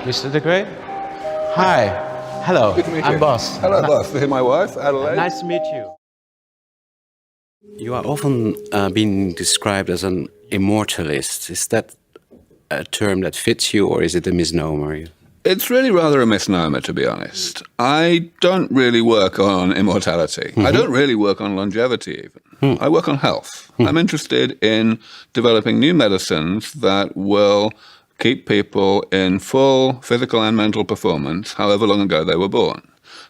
Mr. de Grey? Hi. Hello. Good to meet you. I'm Bas. Hello, Bas. This is my wife, Adelaide. Nice to meet you. You are often being described as an immortalist. Is that a term that fits you, or is it a misnomer? It's really rather a misnomer, to be honest. I don't really work on immortality. I don't really work on longevity, even. I work on health. I'm interested in developing new medicines that will keep people in full physical and mental performance however long ago they were born.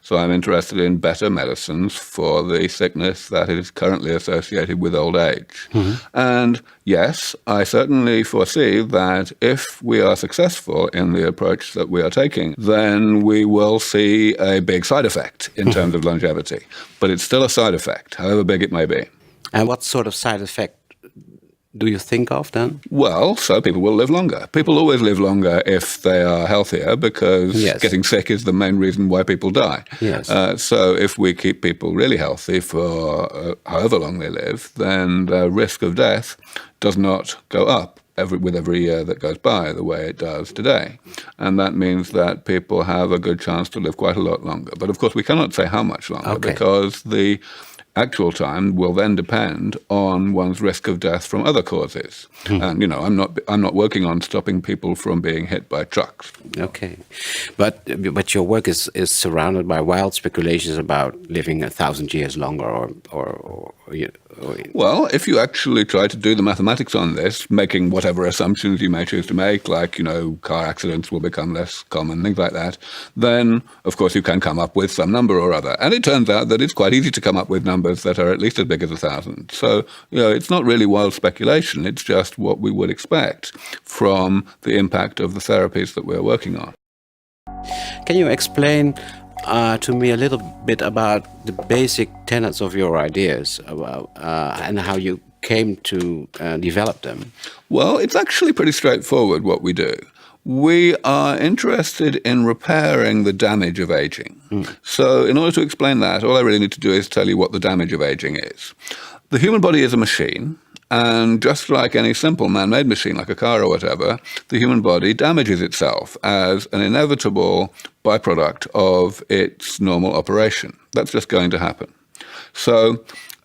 So I'm interested in better medicines for the sickness that is currently associated with old age. And yes, I certainly foresee that if we are successful in the approach that we are taking, then we will see a big side effect in terms of longevity. But it's still a side effect, however big it may be. And what sort of side effect do you think of then? Well, so people will live longer. People always live longer if they are healthier because getting sick is the main reason why people die. So if we keep people really healthy for however long they live, then the risk of death does not go up with every year that goes by the way it does today. And that means that people have a good chance to live quite a lot longer. But of course, we cannot say how much longer because the actual time will then depend on one's risk of death from other causes. And, you know, I'm not working on stopping people from being hit by trucks. Okay. But your work is surrounded by wild speculations about living 1,000 years longer Well, if you actually try to do the mathematics on this, making whatever assumptions you may choose to make, like, you know, car accidents will become less common, things like that, then, of course, you can come up with some number or other. And it turns out that it's quite easy to come up with numbers that are at least as big as 1,000. So, you know, it's not really wild speculation. It's just what we would expect from the impact of the therapies that we're working on. Can you explain to me a little bit about the basic tenets of your ideas and how you came to develop them? Well, it's actually pretty straightforward what we do. We are interested in repairing the damage of aging. So in order to explain that, all I really need to do is tell you what the damage of aging is. The human body is a machine, and just like any simple man-made machine, like a car or whatever, the human body damages itself as an inevitable byproduct of its normal operation. That's just going to happen. So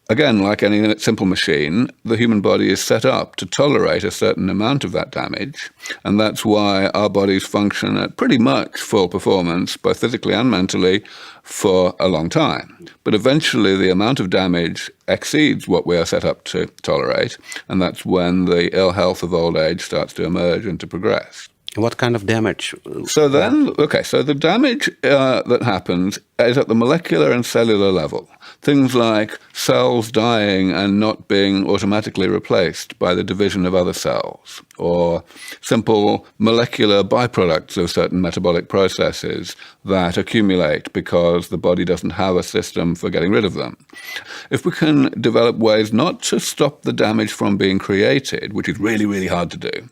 again, like any simple machine, the human body is set up to tolerate a certain amount of that damage, and that's why our bodies function at pretty much full performance, both physically and mentally, for a long time. But eventually the amount of damage exceeds what we are set up to tolerate, and that's when the ill health of old age starts to emerge and to progress. What kind of damage? So the damage that happens is at the molecular and cellular level. Things like cells dying and not being automatically replaced by the division of other cells, or simple molecular byproducts of certain metabolic processes that accumulate because the body doesn't have a system for getting rid of them. If we can develop ways not to stop the damage from being created, which is really, really hard to do,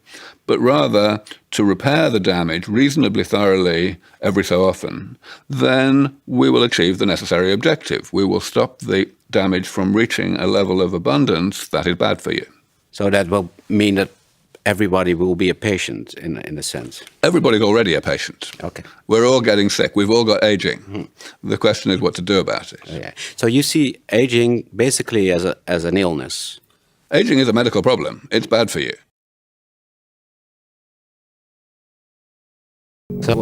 but rather to repair the damage reasonably thoroughly every so often, then we will achieve the necessary objective. We will stop the damage from reaching a level of abundance that is bad for you. So that will mean that everybody will be a patient in a sense? Everybody's already a patient. Okay. We're all getting sick. We've all got aging. The question is what to do about it. Yeah. So you see aging basically as an illness? Aging is a medical problem. It's bad for you. So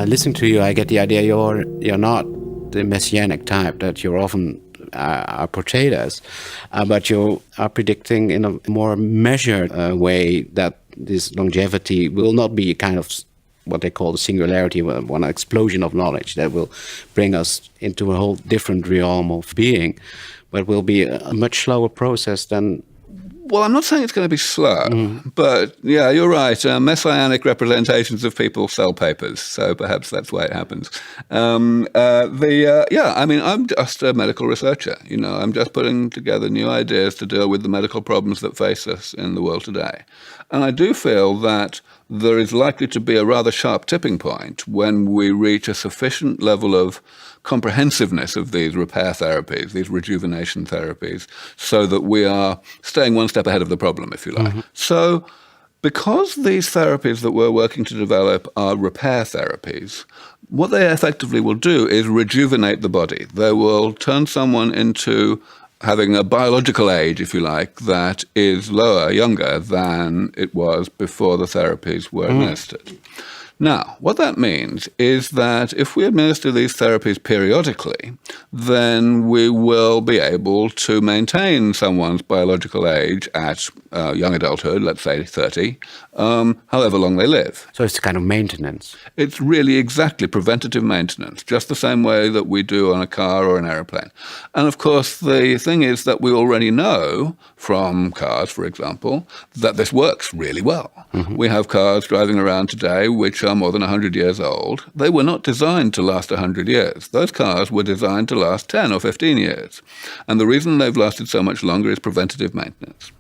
listening to you, I get the idea you're not the messianic type that you're often are portrayed as, but you are predicting in a more measured way that this longevity will not be a kind of what they call the singularity, one explosion of knowledge that will bring us into a whole different realm of being, but will be a much slower process than. Well, I'm not saying it's going to be slow, but yeah, you're right. Messianic representations of people sell papers, so perhaps that's why it happens. I mean, I'm just a medical researcher. You know, I'm just putting together new ideas to deal with the medical problems that face us in the world today. And I do feel that there is likely to be a rather sharp tipping point when we reach a sufficient level of comprehensiveness of these repair therapies, these rejuvenation therapies, so that we are staying one step ahead of the problem, if you like. So Because these therapies that we're working to develop are repair therapies, what they effectively will do is rejuvenate the body. They will turn someone into having a biological age, if you like, that is lower, younger than it was before the therapies were administered. Now, what that means is that if we administer these therapies periodically, then we will be able to maintain someone's biological age at young adulthood, let's say 30, however long they live. So it's kind of maintenance. It's really exactly preventative maintenance, just the same way that we do on a car or an aeroplane. And of course, the thing is that we already know from cars, for example, that this works really well. We have cars driving around today which are more than 100 years old. They were not designed to last 100 years. Those cars were designed to last 10 or 15 years. And the reason they've lasted so much longer is preventative maintenance.